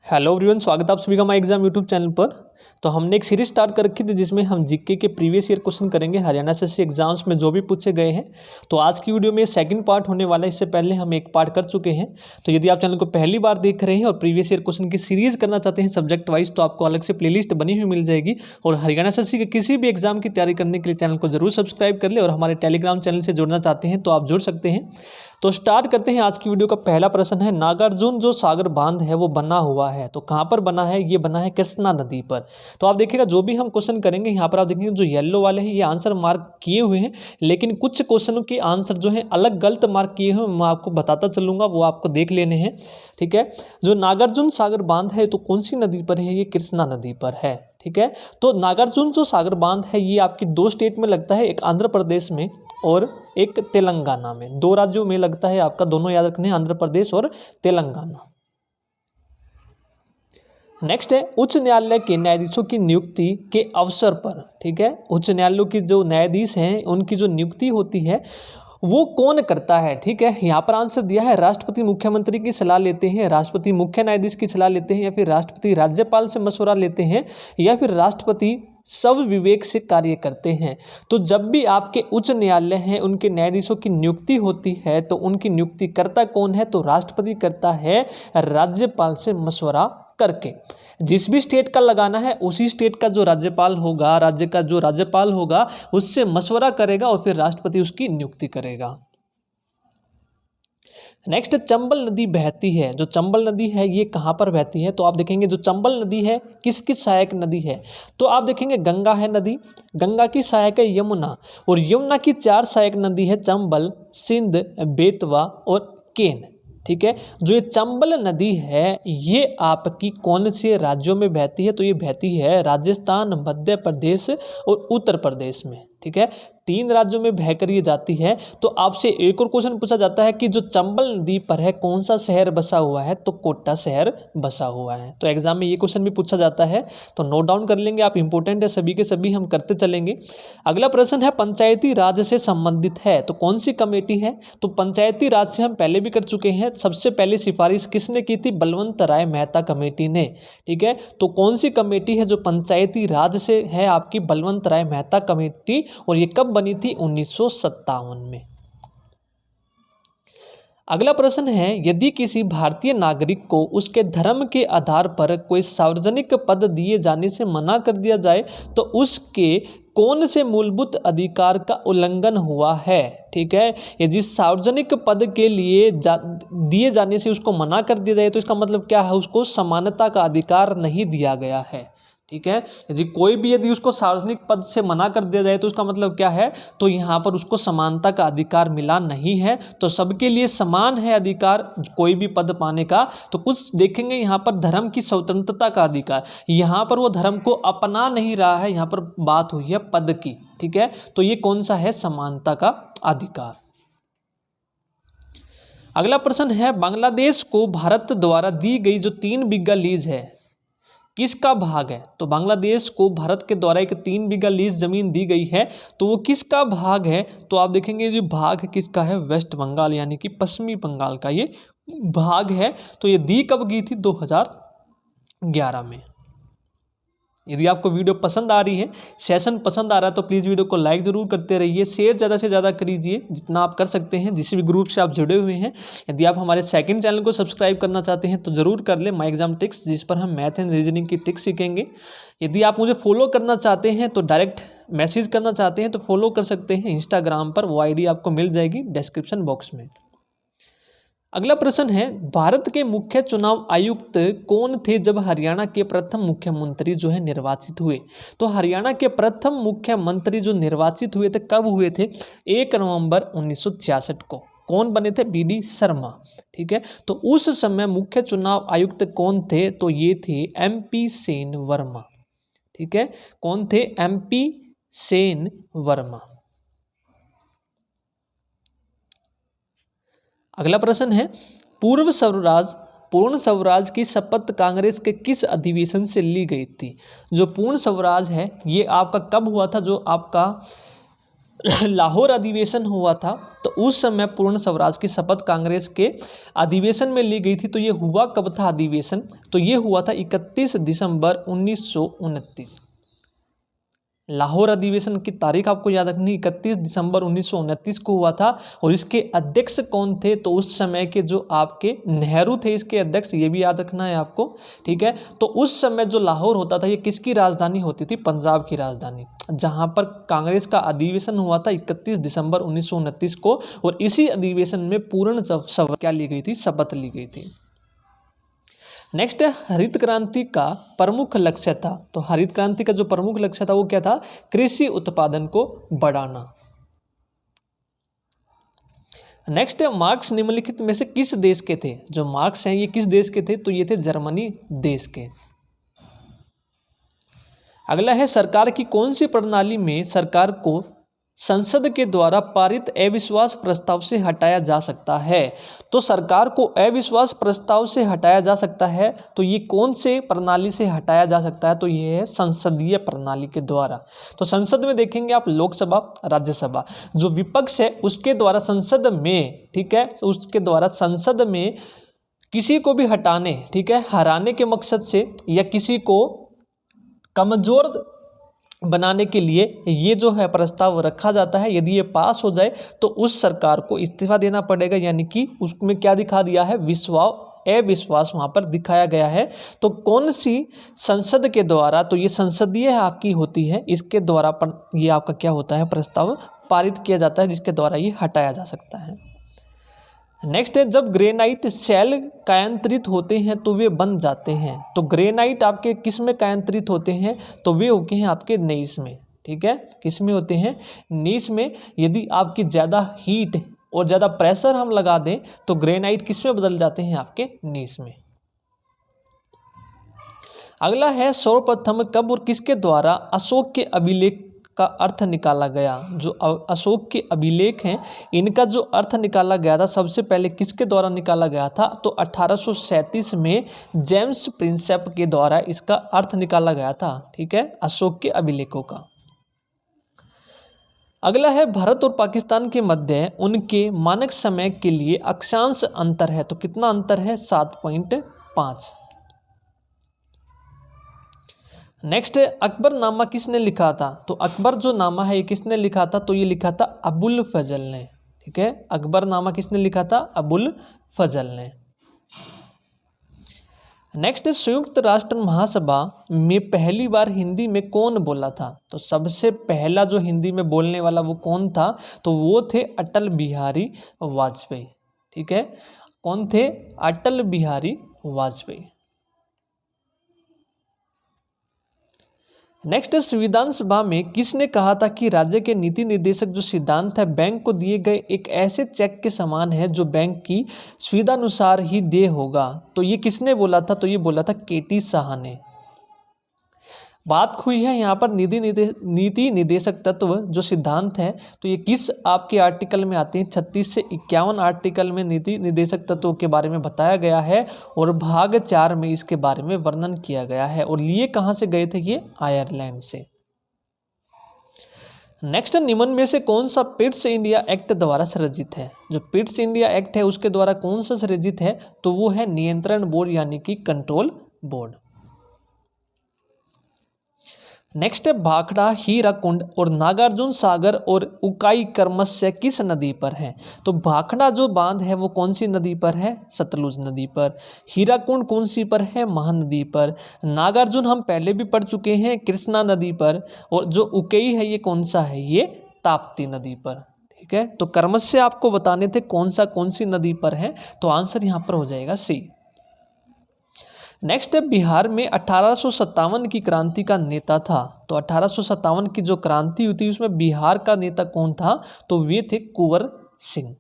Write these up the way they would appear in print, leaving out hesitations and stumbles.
Hello everyone, स्वागत है आप सभी का माई एग्जाम यूट्यूब चैनल पर। तो हमने एक सीरीज स्टार्ट कर रखी थी जिसमें हम जीके के प्रीवियस ईयर क्वेश्चन करेंगे हरियाणा एसएससी एग्जाम्स में जो भी पूछे गए हैं। तो आज की वीडियो में सेकंड पार्ट होने वाला है। इससे पहले हम एक पार्ट कर चुके हैं। तो यदि आप चैनल को पहली बार देख रहे हैं और प्रीवियस ईयर क्वेश्चन की सीरीज करना चाहते हैं सब्जेक्ट वाइज, तो आपको अलग से प्लेलिस्ट बनी हुई मिल जाएगी। और हरियाणा एसएससी के किसी भी एग्जाम की तैयारी करने के लिए चैनल को जरूर सब्सक्राइब कर ले। और हमारे टेलीग्राम चैनल से जुड़ना चाहते हैं तो आप जुड़ सकते हैं। तो स्टार्ट करते हैं आज की वीडियो का। पहला प्रश्न है, नागार्जुन जो सागर बांध है वो बना हुआ है, तो कहाँ पर बना है? ये बना है कृष्णा नदी पर। तो आप देखिएगा जो भी हम क्वेश्चन करेंगे यहाँ पर आप देखेंगे जो येलो वाले हैं ये आंसर मार्क किए हुए हैं, लेकिन कुछ क्वेश्चनों के आंसर जो है अलग गलत मार्क किए हुए मैं आपको बताता चलूंगा, वो आपको देख लेने हैं। ठीक है, जो नागार्जुन सागर बांध है तो कौन सी नदी पर है? ये कृष्णा नदी पर है। ठीक है, तो नागार्जुन जो सागर बांध है ये आपकी दो स्टेट में लगता है, एक आंध्र प्रदेश में और एक तेलंगाना में। दो राज्यों में लगता है आपका, दोनों याद रखने हैं, आंध्र प्रदेश और तेलंगाना। नेक्स्ट है, उच्च न्यायालय के न्यायाधीशों की नियुक्ति के अवसर पर। ठीक है, उच्च न्यायालयों की जो न्यायाधीश हैं उनकी जो नियुक्ति होती है वो कौन करता है? ठीक है, यहाँ पर आंसर दिया है राष्ट्रपति मुख्यमंत्री की सलाह लेते हैं, राष्ट्रपति मुख्य न्यायाधीश की सलाह लेते हैं, या फिर राष्ट्रपति राज्यपाल से मशवरा लेते हैं, या फिर राष्ट्रपति सब विवेक से कार्य करते हैं। तो जब भी आपके उच्च न्यायालय हैं उनके न्यायाधीशों की नियुक्ति होती है तो उनकी नियुक्ति करता कौन है? तो राष्ट्रपति करता है, राज्यपाल से मशवरा करके। जिस भी स्टेट का लगाना है उसी स्टेट का जो राज्यपाल होगा, राज्य का जो राज्यपाल होगा उससे मशवरा करेगा और फिर राष्ट्रपति उसकी नियुक्ति करेगा। नेक्स्ट, चंबल नदी बहती है। जो चंबल नदी है ये कहाँ पर बहती है? तो आप देखेंगे जो चंबल नदी है किसकी सहायक नदी है? तो आप देखेंगे गंगा है नदी, गंगा की सहायक है यमुना, और यमुना की चार सहायक नदी है चंबल, सिंध, बेतवा और केन। ठीक है, जो ये चंबल नदी है ये आपकी कौन से राज्यों में बहती है? तो ये बहती है राजस्थान, मध्य प्रदेश और उत्तर प्रदेश में। ठीक है, तीन राज्यों में बहकर ये जाती है। तो आपसे एक और क्वेश्चन पूछा जाता है कि जो चंबल नदी पर है कौन सा शहर बसा हुआ है? तो कोटा शहर बसा हुआ है। तो एग्जाम में ये क्वेश्चन भी पूछा जाता है, तो नोट डाउन कर लेंगे आप, इंपॉर्टेंट है सभी के सभी, हम करते चलेंगे। अगला प्रश्न है, पंचायती राज से संबंधित है तो कौन सी कमेटी है? तो पंचायती राज से हम पहले भी कर चुके हैं। सबसे पहले सिफारिश किसने की थी? बलवंत राय मेहता कमेटी ने। ठीक है, तो कौन सी कमेटी है जो पंचायती राज से है? आपकी बलवंत राय मेहता कमेटी। और ये कब बनी थी? 1957 में। अगला प्रश्न है, यदि किसी भारतीय नागरिक को उसके धर्म के आधार पर कोई सार्वजनिक पद दिए जाने से मना कर दिया जाए तो उसके कौन से मूलभूत अधिकार का उल्लंघन हुआ है? ठीक है, यदि सार्वजनिक पद के लिए दिए जाने से उसको मना कर दिया जाए तो इसका मतलब क्या है? उसको समानता का अधिकार नहीं दिया गया है। ठीक है, यदि उसको सार्वजनिक पद से मना कर दिया जाए तो उसका मतलब क्या है? तो यहाँ पर उसको समानता का अधिकार मिला नहीं है। तो सबके लिए समान है अधिकार कोई भी पद पाने का। तो कुछ देखेंगे यहाँ पर धर्म की स्वतंत्रता का अधिकार, यहाँ पर वो धर्म को अपना नहीं रहा है, यहाँ पर बात हुई है पद की। ठीक है, तो ये कौन सा है? समानता का अधिकार। अगला प्रश्न है, बांग्लादेश को भारत द्वारा दी गई जो 3 बीघा लीज है किसका भाग है? तो बांग्लादेश को भारत के द्वारा एक 3 बीघा लीज जमीन दी गई है, तो वो किसका भाग है? तो आप देखेंगे ये भाग किसका है? वेस्ट बंगाल यानी कि पश्चिमी बंगाल का ये भाग है। तो ये दी कब गई थी? 2011 में। यदि आपको वीडियो पसंद आ रही है, सेशन पसंद आ रहा है तो प्लीज़ वीडियो को लाइक ज़रूर करते रहिए, शेयर ज़्यादा से ज़्यादा करिए जितना आप कर सकते हैं, जिस भी ग्रुप से आप जुड़े हुए हैं। यदि आप हमारे सेकंड चैनल को सब्सक्राइब करना चाहते हैं तो ज़रूर कर लें, माई एग्जाम ट्रिक्स, जिस पर हम मैथ एंड रीजनिंग की ट्रिक्स सीखेंगे। यदि आप मुझे फॉलो करना चाहते हैं तो डायरेक्ट मैसेज करना चाहते हैं तो फॉलो कर सकते हैं इंस्टाग्राम पर, वो ID आपको मिल जाएगी डिस्क्रिप्शन बॉक्स में। अगला प्रश्न है, भारत के मुख्य चुनाव आयुक्त कौन थे जब हरियाणा के प्रथम मुख्यमंत्री जो है निर्वाचित हुए? तो हरियाणा के प्रथम मुख्यमंत्री जो निर्वाचित हुए थे कब हुए थे? 1 नवंबर 1966 को। कौन बने थे? BD शर्मा। ठीक है, तो उस समय मुख्य चुनाव आयुक्त कौन थे? तो ये थे MP सेन वर्मा। ठीक है, कौन थे? MP सेन वर्मा। अगला प्रश्न है, पूर्ण स्वराज की शपथ कांग्रेस के किस अधिवेशन से ली गई थी? जो पूर्ण स्वराज है ये आपका कब हुआ था? जो आपका लाहौर अधिवेशन हुआ था, तो उस समय पूर्ण स्वराज की शपथ कांग्रेस के अधिवेशन में ली गई थी। तो ये हुआ कब था अधिवेशन? तो ये हुआ था 31 दिसंबर 1929। लाहौर अधिवेशन की तारीख आपको याद रखनी, 31 दिसंबर 1929 को हुआ था। और इसके अध्यक्ष कौन थे? तो उस समय के जो आपके नेहरू थे इसके अध्यक्ष, ये भी याद रखना है आपको, ठीक है। तो उस समय जो लाहौर होता था ये किसकी राजधानी होती थी? पंजाब की राजधानी, जहां पर कांग्रेस का अधिवेशन हुआ था 31 दिसंबर 1929 को। और इसी अधिवेशन में पूर्ण क्या ली गई थी? शपथ ली गई थी। नेक्स्ट है हरित क्रांति का प्रमुख लक्ष्य था। तो हरित क्रांति का जो प्रमुख लक्ष्य था वो क्या था? कृषि उत्पादन को बढ़ाना। नेक्स्ट है मार्क्स निम्नलिखित में से किस देश के थे? जो मार्क्स हैं ये किस देश के थे? तो ये थे जर्मनी देश के। अगला है सरकार की कौन सी प्रणाली में सरकार को संसद के द्वारा पारित अविश्वास प्रस्ताव से हटाया जा सकता है? तो सरकार को अविश्वास प्रस्ताव से हटाया जा सकता है, तो ये कौन से प्रणाली से हटाया जा सकता है? तो ये है संसदीय प्रणाली के द्वारा। तो संसद में देखेंगे आप लोकसभा, राज्यसभा, जो विपक्ष है उसके द्वारा संसद में, ठीक है, उसके द्वारा संसद में किसी को भी हटाने, ठीक है, हराने के मकसद से या किसी को कमजोर बनाने के लिए ये जो है प्रस्ताव रखा जाता है। यदि ये पास हो जाए तो उस सरकार को इस्तीफा देना पड़ेगा, यानी कि उसमें क्या दिखा दिया है? अविश्वास वहाँ पर दिखाया गया है। तो कौन सी संसद के द्वारा? तो ये संसदीय आपकी होती है, इसके द्वारा ये आपका क्या होता है? प्रस्ताव पारित किया जाता है, जिसके द्वारा ये हटाया जा सकता है। नेक्स्ट है जब ग्रेनाइट सेल कायांतरित होते हैं तो वे बन जाते हैं। तो ग्रेनाइट आपके किस में कायांतरित होते हैं? तो वे होते हैं आपके नीस में, ठीक है, किस में होते हैं? नीस में। यदि आपकी ज़्यादा हीट और ज़्यादा प्रेशर हम लगा दें तो ग्रेनाइट किस में बदल जाते हैं? आपके नीस में। अगला है सर्वप्रथम कब और किसके द्वारा अशोक के अभिलेख का अर्थ निकाला गया? जो अशोक के अभिलेख हैं इनका जो अर्थ निकाला गया था सबसे पहले किसके द्वारा निकाला गया था? तो 1837 में जेम्स प्रिंसेप के द्वारा इसका अर्थ निकाला गया था, ठीक है, अशोक के अभिलेखों का। अगला है भारत और पाकिस्तान के मध्य उनके मानक समय के लिए अक्षांश अंतर है। तो कितना अंतर है? 7.5। नेक्स्ट है अकबरनामा किसने लिखा था? तो अकबर जो नामा है ये किसने लिखा था? तो ये लिखा था अबुल फजल ने, ठीक है, अकबरनामा किसने लिखा था? अबुल फजल ने। नेक्स्ट है संयुक्त राष्ट्र महासभा में पहली बार हिंदी में कौन बोला था? तो सबसे पहला जो हिंदी में बोलने वाला वो कौन था? तो वो थे अटल बिहारी वाजपेयी, ठीक है, कौन थे? अटल बिहारी वाजपेयी। नेक्स्ट संविधान सभा में किसने कहा था कि राज्य के नीति निर्देशक जो सिद्धांत है बैंक को दिए गए एक ऐसे चेक के समान है जो बैंक की सुविधानुसार ही देय होगा? तो ये किसने बोला था? तो ये बोला था केटी साहा ने। बात हुई है यहाँ पर नीति निर्देशक तत्व जो सिद्धांत है, तो ये किस आपके आर्टिकल में आते हैं? 36 से 51 आर्टिकल में नीति निर्देशक तत्वों के बारे में बताया गया है और भाग 4 में इसके बारे में वर्णन किया गया है। और लिए कहाँ से गए थे? ये आयरलैंड से। नेक्स्ट निम्न में से कौन सा पिट्स इंडिया एक्ट द्वारा सृजित है? जो पिट्स इंडिया एक्ट है उसके द्वारा कौन सा सृजित है? तो वो है नियंत्रण बोर्ड, यानी कि कंट्रोल बोर्ड। नेक्स्ट है भाखड़ा, हीराकुंड और नागार्जुन सागर और उकाई क्रमशः किस नदी पर है? तो भाखड़ा जो बांध है वो कौन सी नदी पर है? सतलुज नदी पर। हीराकुंड कौन सी पर है? महानदी पर। नागार्जुन हम पहले भी पढ़ चुके हैं, कृष्णा नदी पर। और जो उकई है ये कौन सा है? ये ताप्ती नदी पर, ठीक है। तो क्रमशः आपको बताने थे कौन सी नदी पर है, तो आंसर यहाँ पर हो जाएगा सी। नेक्स्ट है बिहार में 1857 की क्रांति का नेता था। तो 1857 की जो क्रांति हुई थी उसमें बिहार का नेता कौन था? तो वे थे कुंवर सिंह।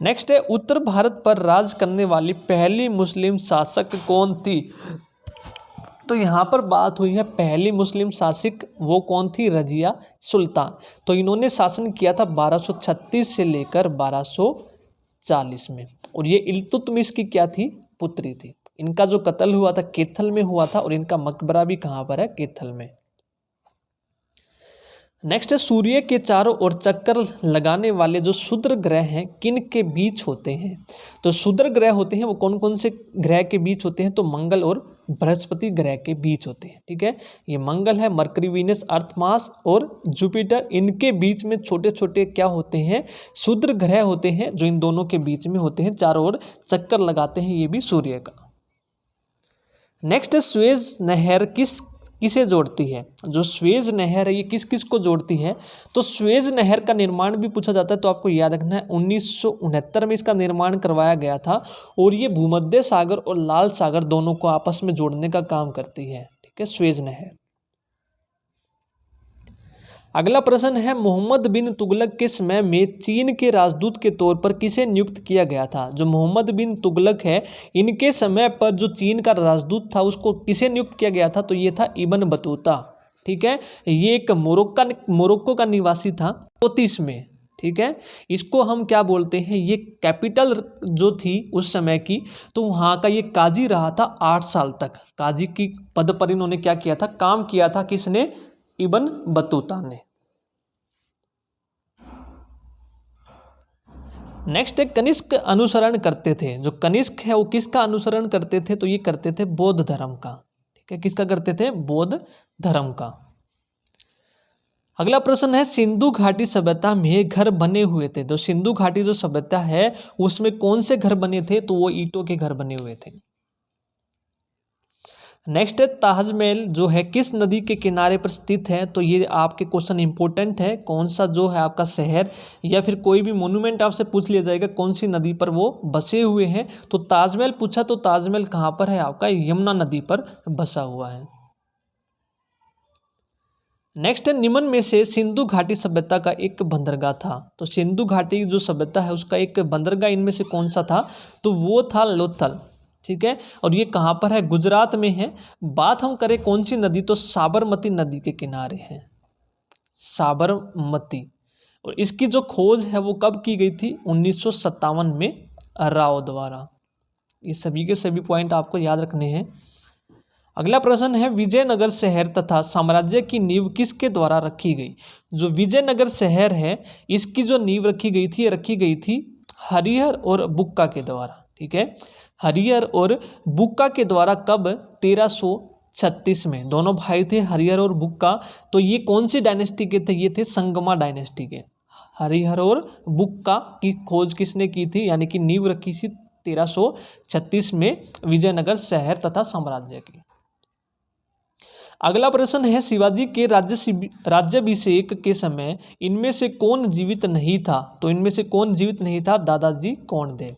नेक्स्ट है उत्तर भारत पर राज करने वाली पहली मुस्लिम शासक कौन थी? तो यहाँ पर बात हुई है पहली मुस्लिम शासक वो कौन थी? रजिया सुल्तान। तो इन्होंने शासन किया था 1236 से लेकर 1240 में। और ये इल्तुतमिश की क्या थी? पुत्री थी। इनका जो कत्ल हुआ था कैथल में हुआ था और इनका मकबरा भी कहाँ पर है? कैथल में। नेक्स्ट है सूर्य के चारों ओर चक्कर लगाने वाले जो क्षुद्र ग्रह हैं किन के बीच होते हैं। तो क्षुद्र ग्रह होते हैं वो कौन कौन से ग्रह के बीच होते हैं, तो मंगल और बृहस्पति ग्रह के बीच होते हैं। ठीक है, ये मंगल है, मरकरी, वीनस, अर्थ, मार्स और जुपिटर, इनके बीच में छोटे छोटे क्या होते हैं, क्षुद्र ग्रह होते हैं जो इन दोनों के बीच में होते हैं, चारों ओर चक्कर लगाते हैं, ये भी सूर्य का। नेक्स्ट है स्वेज नहर किसे जोड़ती है। जो स्वेज नहर है ये किस किस को जोड़ती है, तो स्वेज नहर का निर्माण भी पूछा जाता है, तो आपको याद रखना है 1969 में इसका निर्माण करवाया गया था और ये भूमध्य सागर और लाल सागर दोनों को आपस में जोड़ने का काम करती है। ठीक है, स्वेज नहर। अगला प्रश्न है मोहम्मद बिन तुगलक के समय में चीन के राजदूत के तौर पर किसे नियुक्त किया गया था। जो मोहम्मद बिन तुगलक है इनके समय पर जो चीन का राजदूत था उसको किसे नियुक्त किया गया था, तो ये था इब्न बतूता। ठीक है, ये एक मोरक्को का निवासी था 34 में। ठीक है, इसको हम क्या बोलते हैं, ये कैपिटल जो थी उस समय की, तो वहाँ का ये काजी रहा था 8 साल तक। काजी की पद पर इन्होंने क्या किया था, काम किया था, किसने, इब्न बतूता ने। नेक्स्ट है कनिष्क अनुसरण करते थे। जो कनिष्क है वो किसका अनुसरण करते थे, तो ये करते थे बौद्ध धर्म का। ठीक है, किसका करते थे, बौद्ध धर्म का। अगला प्रश्न है सिंधु घाटी सभ्यता में घर बने हुए थे। तो सिंधु घाटी जो सभ्यता है उसमें कौन से घर बने थे, तो वो ईंटों के घर बने हुए थे। नेक्स्ट है ताजमहल जो है किस नदी के किनारे पर स्थित है, तो ये आपके क्वेश्चन इंपॉर्टेंट है, कौन सा जो है आपका शहर या फिर कोई भी मोन्यूमेंट आपसे पूछ लिया जाएगा कौन सी नदी पर वो बसे हुए हैं, तो ताजमहल पूछा तो ताजमहल कहाँ पर है, आपका यमुना नदी पर बसा हुआ है। नेक्स्ट है निम्न में से सिंधु घाटी सभ्यता का एक बंदरगाह था। तो सिंधु घाटी जो सभ्यता है उसका एक बंदरगाह इनमें से कौन सा था, तो वो था लोथल। ठीक है, और ये कहाँ पर है, गुजरात में है। बात हम करें कौन सी नदी, तो साबरमती नदी के किनारे है, साबरमती। और इसकी जो खोज है वो कब की गई थी, 1957 में राव द्वारा। ये सभी के सभी पॉइंट आपको याद रखने हैं। अगला प्रश्न है विजयनगर शहर तथा साम्राज्य की नींव किसके द्वारा रखी गई। जो विजयनगर शहर है इसकी जो नींव रखी गई थी हरिहर और बुक्का के द्वारा। ठीक है, हरिहर और बुक्का के द्वारा कब, 1336 में। दोनों भाई थे हरिहर और बुक्का, तो ये कौन सी डायनेस्टी के थे, ये थे संगमा डायनेस्टी के। हरिहर और बुक्का की खोज किसने की थी, यानी कि नींव रखी थी 1336 में विजयनगर शहर तथा साम्राज्य की। अगला प्रश्न है शिवाजी के राज्याभिषेक के समय इनमें से कौन जीवित नहीं था। तो इनमें से कौन जीवित नहीं था, दादाजी कोंडदेव।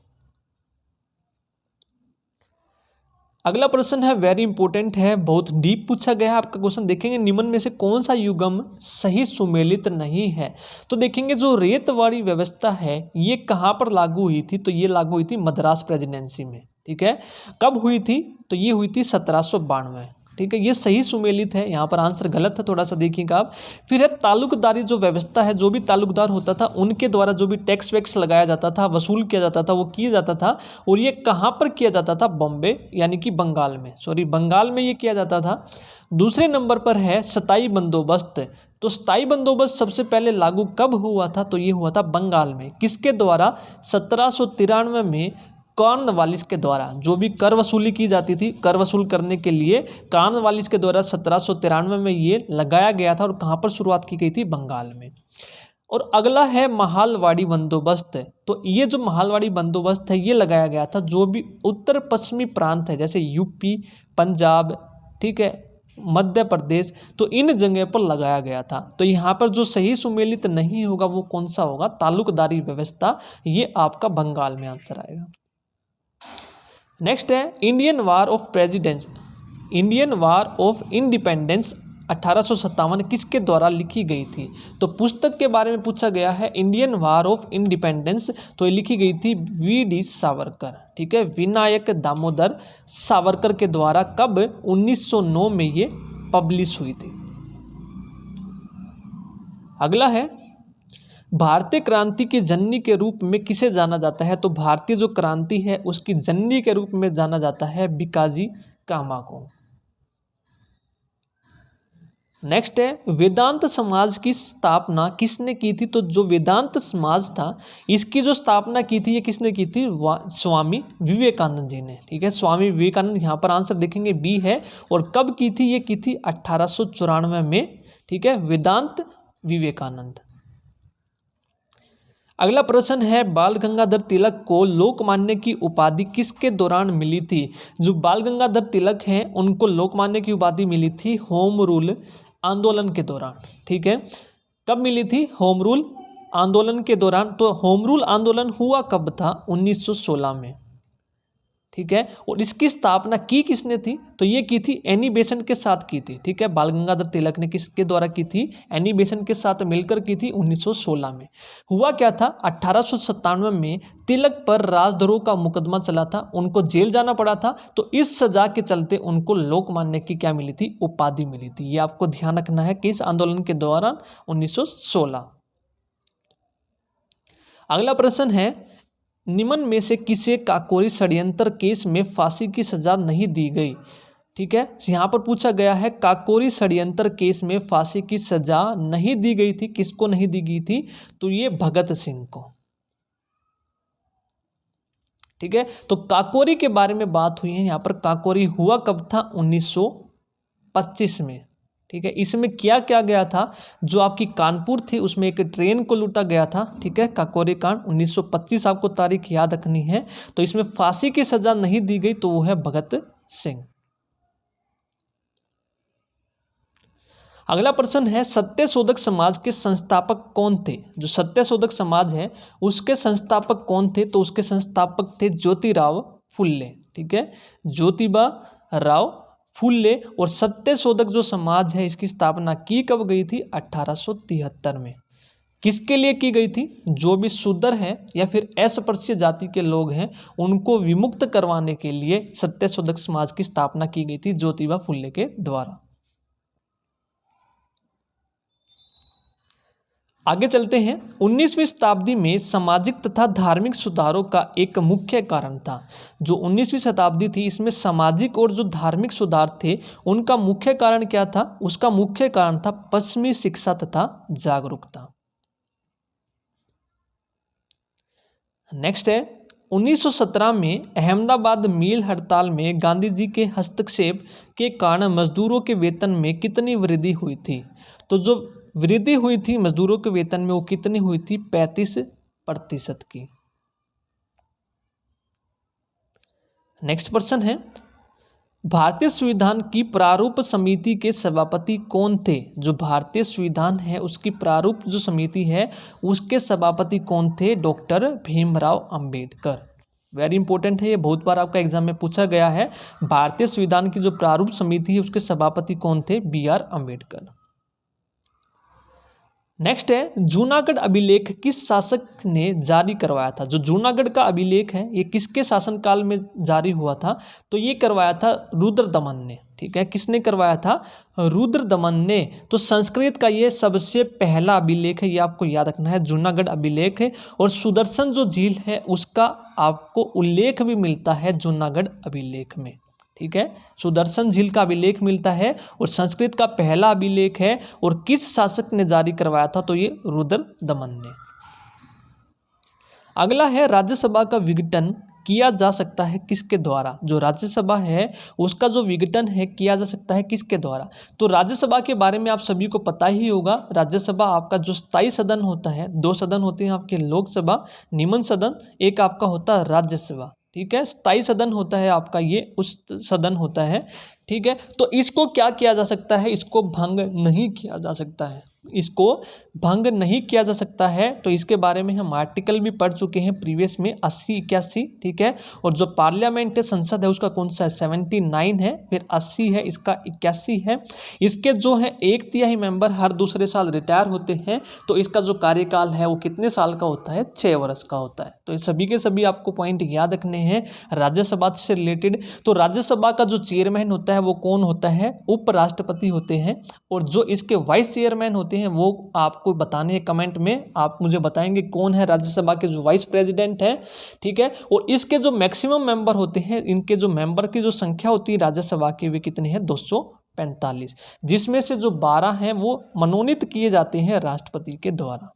अगला प्रश्न है वेरी इंपॉर्टेंट है, बहुत डीप पूछा गया है आपका क्वेश्चन। देखेंगे निम्न में से कौन सा युग्म सही सुमेलित नहीं है। तो देखेंगे जो रेतवाड़ी व्यवस्था है ये कहाँ पर लागू हुई थी, तो ये लागू हुई थी मद्रास प्रेसिडेंसी में। ठीक है, कब हुई थी, तो ये हुई थी 1792। ठीक है, ये सही सुमेलित है, यहाँ पर आंसर गलत है, थोड़ा सा देखिएगा आप। फिर है तालुकदारी जो व्यवस्था है, जो भी तालुकदार होता था उनके द्वारा जो भी टैक्स वैक्स लगाया जाता था, वसूल किया जाता था, वो किया जाता था। और ये कहाँ पर किया जाता था, बॉम्बे यानी कि बंगाल में, बंगाल में ये किया जाता था। दूसरे नंबर पर है स्थायी बंदोबस्त। तो स्थायी बंदोबस्त सबसे पहले लागू कब हुआ था, तो ये हुआ था बंगाल में। किसके द्वारा, 1793 में कॉर्नवालिस के द्वारा। जो भी कर वसूली की जाती थी, कर वसूल करने के लिए कॉर्नवालिस के द्वारा 1793 में ये लगाया गया था। और कहाँ पर शुरुआत की गई थी, बंगाल में। और अगला है महालवाड़ी बंदोबस्त। तो ये जो महालवाड़ी बंदोबस्त है ये लगाया गया था जो भी उत्तर पश्चिमी प्रांत है, जैसे यूपी, पंजाब, ठीक है, मध्य प्रदेश, तो इन जगह पर लगाया गया था। तो यहाँ पर जो सही सुमेलित नहीं होगा वो कौन सा होगा, तालुकदारी व्यवस्था, ये आपका बंगाल में आंसर आएगा। नेक्स्ट है Indian war of precedence, Indian war of independence 1857 किसके द्वारा लिखी गई थी। तो पुस्तक के बारे में पूछा गया है, इंडियन वार ऑफ इंडिपेंडेंस, तो ये लिखी गई थी वी.डी. सावरकर। ठीक है, विनायक दामोदर सावरकर के द्वारा कब, 1909 में ये पब्लिश हुई थी। अगला है भारतीय क्रांति की जननी के रूप में किसे जाना जाता है। तो भारतीय जो क्रांति है उसकी जननी के रूप में जाना जाता है बिकाजी कामा को। नेक्स्ट है वेदांत समाज की स्थापना किसने की थी? तो जो वेदांत समाज था इसकी जो स्थापना की थी ये किसने की थी? स्वामी विवेकानंद जी ने। ठीक है, स्वामी विवेकानंद, यहाँ पर आंसर देखेंगे बी है। और कब की थी? ये की थी 1894 में। ठीक है, वेदांत विवेकानंद। अगला प्रश्न है बाल गंगाधर तिलक को लोकमान्य की उपाधि किसके दौरान मिली थी? जो बाल गंगाधर तिलक हैं उनको लोकमान्य की उपाधि मिली थी होम रूल आंदोलन के दौरान। ठीक है, कब मिली थी? होम रूल आंदोलन के दौरान। तो होम रूल आंदोलन हुआ कब था? 1916 में। ठीक है, और इसकी स्थापना की किसने थी? तो ये की थी एनी बेसेंट के साथ की थी। ठीक है, बाल गंगाधर तिलक ने किसके द्वारा की थी? एनी बेसेंट के साथ मिलकर की थी 1916 में। हुआ क्या था? 1897 में तिलक पर राजद्रोह का मुकदमा चला था, उनको जेल जाना पड़ा था। तो इस सजा के चलते उनको लोकमान्य की क्या मिली थी? उपाधि मिली थी। ये आपको ध्यान रखना है कि इस आंदोलन के दौरान 1916। अगला प्रश्न है निम्न में से किसे काकोरी षड्यंत्र केस में फांसी की सजा नहीं दी गई? ठीक है, यहाँ पर पूछा गया है काकोरी षड्यंत्र केस में फांसी की सजा नहीं दी गई थी। किसको नहीं दी गई थी? तो ये भगत सिंह को। ठीक है, तो काकोरी के बारे में बात हुई है यहाँ पर। काकोरी हुआ कब था? 1925 में। ठीक है, इसमें क्या क्या गया था? जो आपकी कानपुर थी उसमें एक ट्रेन को लूटा गया था। ठीक है, काकोरी कांड 1925 आपको तारीख याद रखनी है। तो इसमें फांसी की सजा नहीं दी गई, तो वो है भगत सिंह। अगला प्रश्न है सत्यशोधक समाज के संस्थापक कौन थे? जो सत्यशोधक समाज है उसके संस्थापक कौन थे? तो उसके संस्थापक थे ज्योतिराव फुल्ले। ठीक है, ज्योतिबा राव फुल्ले। और सत्यशोधक जो समाज है इसकी स्थापना की कब गई थी? 1873 में। किसके लिए की गई थी? जो भी शूद्र हैं या फिर अस्पृश्य जाति के लोग हैं उनको विमुक्त करवाने के लिए सत्यशोधक समाज की स्थापना की गई थी ज्योतिबा फुल्ले के द्वारा। आगे चलते हैं। 19वीं शताब्दी में सामाजिक तथा धार्मिक सुधारों का एक मुख्य कारण था। जो 19वीं शताब्दी थी इसमें सामाजिक और जो धार्मिक सुधार थे उनका मुख्य कारण क्या था? उसका मुख्य कारण था पश्चिमी शिक्षा तथा जागरूकता। नेक्स्ट है 1917 में अहमदाबाद मिल हड़ताल में गांधी जी के हस्तक्षेप के कारण मजदूरों के वेतन में कितनी वृद्धि हुई थी? तो जो वृद्धि हुई थी मजदूरों के वेतन में वो कितनी हुई थी? 35% की। नेक्स्ट प्रश्न है भारतीय संविधान की प्रारूप समिति के सभापति कौन थे? जो भारतीय संविधान है उसकी प्रारूप जो समिति है उसके सभापति कौन थे? Doctor Bhimrao Ambedkar. Very important है, ये बहुत बार आपका एग्जाम में पूछा गया है। भारतीय संविधान की जो प्रारूप समिति है उसके सभापति कौन थे? BR अम्बेडकर। नेक्स्ट है जूनागढ़ अभिलेख किस शासक ने जारी करवाया था? जो जूनागढ़ का अभिलेख है ये किसके शासनकाल में जारी हुआ था? तो ये करवाया था रुद्रदमन ने। ठीक है, किसने करवाया था? रुद्रदमन ने। तो संस्कृत का ये सबसे पहला अभिलेख है, ये आपको याद रखना है, जूनागढ़ अभिलेख है। और सुदर्शन जो झील है उसका आपको उल्लेख भी मिलता है जूनागढ़ अभिलेख में। ठीक है, सुदर्शन झील का अभिलेख मिलता है और संस्कृत का पहला अभिलेख है। और किस शासक ने जारी करवाया था? तो ये रुद्रदमन ने। अगला है राज्यसभा का विघटन किया जा सकता है किसके द्वारा? जो राज्यसभा है उसका जो विघटन है किया जा सकता है किसके द्वारा? तो राज्यसभा के बारे में आप सभी को पता ही होगा। राज्यसभा आपका जो स्थायी सदन होता है, 2 सदन होते हैं आपके, लोकसभा, निम्न सदन, एक आपका होता है राज्यसभा। ठीक है, स्थायी सदन होता है आपका ये उस सदन होता है। ठीक है, तो इसको क्या किया जा सकता है? इसको भंग नहीं किया जा सकता है, इसको भंग नहीं किया जा सकता है। तो इसके बारे में हम आर्टिकल भी पढ़ चुके हैं प्रीवियस में 80-81। ठीक है, और जो पार्लियामेंट है, संसद है, उसका कौन सा है? 79 है। फिर 80 है, इसका 81 है। इसके जो है 1/3 मेंबर हर दूसरे साल रिटायर होते हैं। तो इसका जो कार्यकाल है वो कितने साल का होता है? 6 वर्ष का होता है। तो ये सभी के सभी आपको पॉइंट याद रखने हैं राज्यसभा से रिलेटेड। तो राज्यसभा का जो चेयरमैन होता है वो कौन होता है? उपराष्ट्रपति होते हैं। और जो इसके वाइस चेयरमैन होते हैं वो आपको बताने हैं कमेंट में, आप मुझे बताएंगे कौन है राज्यसभा के जो वाइस प्रेसिडेंट है। ठीक है, और इसके जो मैक्सिमम मेंबर होते हैं, इनके जो मेंबर की जो संख्या होती है राज्यसभा की, वे कितने हैं? 200 45, जिसमें से जो 12 हैं वो मनोनीत किए जाते हैं राष्ट्रपति के द्वारा।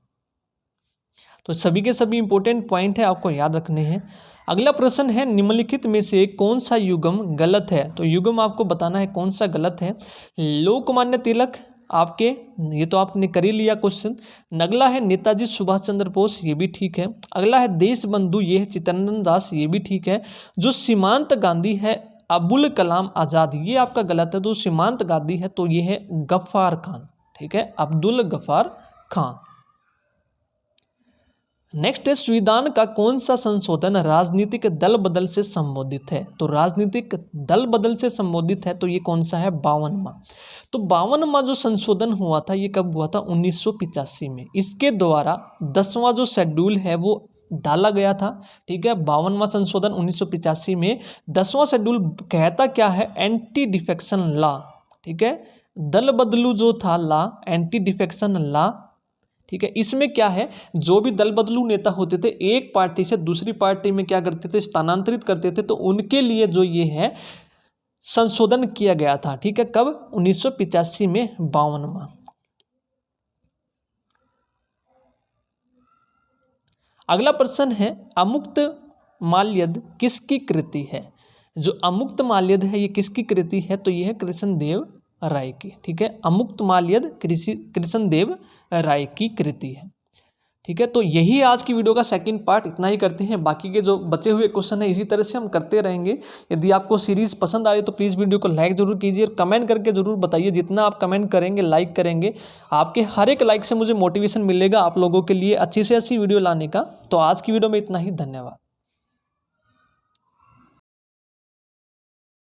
तो सभी के सभी इंपॉर्टेंट पॉइंट है, आपको याद रखने हैं। अगला प्रश्न है, निम्नलिखित में से कौन सा युग्म गलत है? तो युग्म आपको बताना है कौन सा गलत है। लोकमान्य तिलक आपके, ये तो आपने कर ही लिया क्वेश्चन। अगला है नेताजी सुभाष चंद्र बोस, ये भी ठीक है। अगला है देश बंधु, ये है चित्तरंजन दास, ये भी ठीक है। जो सीमांत गांधी है अबुल कलाम आज़ाद, ये आपका गलत है। तो सीमांत गांधी है तो ये है गफ्फार खान, ठीक है, अब्दुल गफ्फार खान। नेक्स्ट है, संविधान का कौन सा संशोधन राजनीतिक दल बदल से संबोधित है? तो राजनीतिक दल बदल से संबोधित है तो ये कौन सा है? 52वां। तो 52वां जो संशोधन हुआ था ये कब हुआ था? 1985 में। इसके द्वारा 10वां जो शेड्यूल है वो डाला गया था, ठीक है। 52वां संशोधन 1985 में। 10वां शेड्यूल कहता क्या है? एंटी डिफेक्शन लॉ, ठीक है। दल बदलू जो था लॉ, एंटी डिफेक्शन लॉ, ठीक है। इसमें क्या है, जो भी दल बदलू नेता होते थे एक पार्टी से दूसरी पार्टी में क्या करते थे? स्थानांतरित करते थे। तो उनके लिए जो ये है संशोधन किया गया था, ठीक है। कब? 1985 में, 52वां। अगला प्रश्न है, अमुक्त माल्यद किसकी कृति है? जो अमुक्त माल्यद है ये किसकी कृति है? तो ये है कृष्णदेव राय की, ठीक है। अमुक्त माल्यद कृष्णदेव राय की कृति है, ठीक है। तो यही आज की वीडियो का सेकंड पार्ट, इतना ही करते हैं। बाकी के जो बचे हुए क्वेश्चन है इसी तरह से हम करते रहेंगे। यदि आपको सीरीज पसंद आ रही है तो प्लीज़ वीडियो को लाइक जरूर कीजिए और कमेंट करके जरूर बताइए। जितना आप कमेंट करेंगे, लाइक करेंगे, आपके हर एक लाइक से मुझे मोटिवेशन मिलेगा आप लोगों के लिए अच्छी से अच्छी वीडियो लाने का। तो आज की वीडियो में इतना ही, धन्यवाद।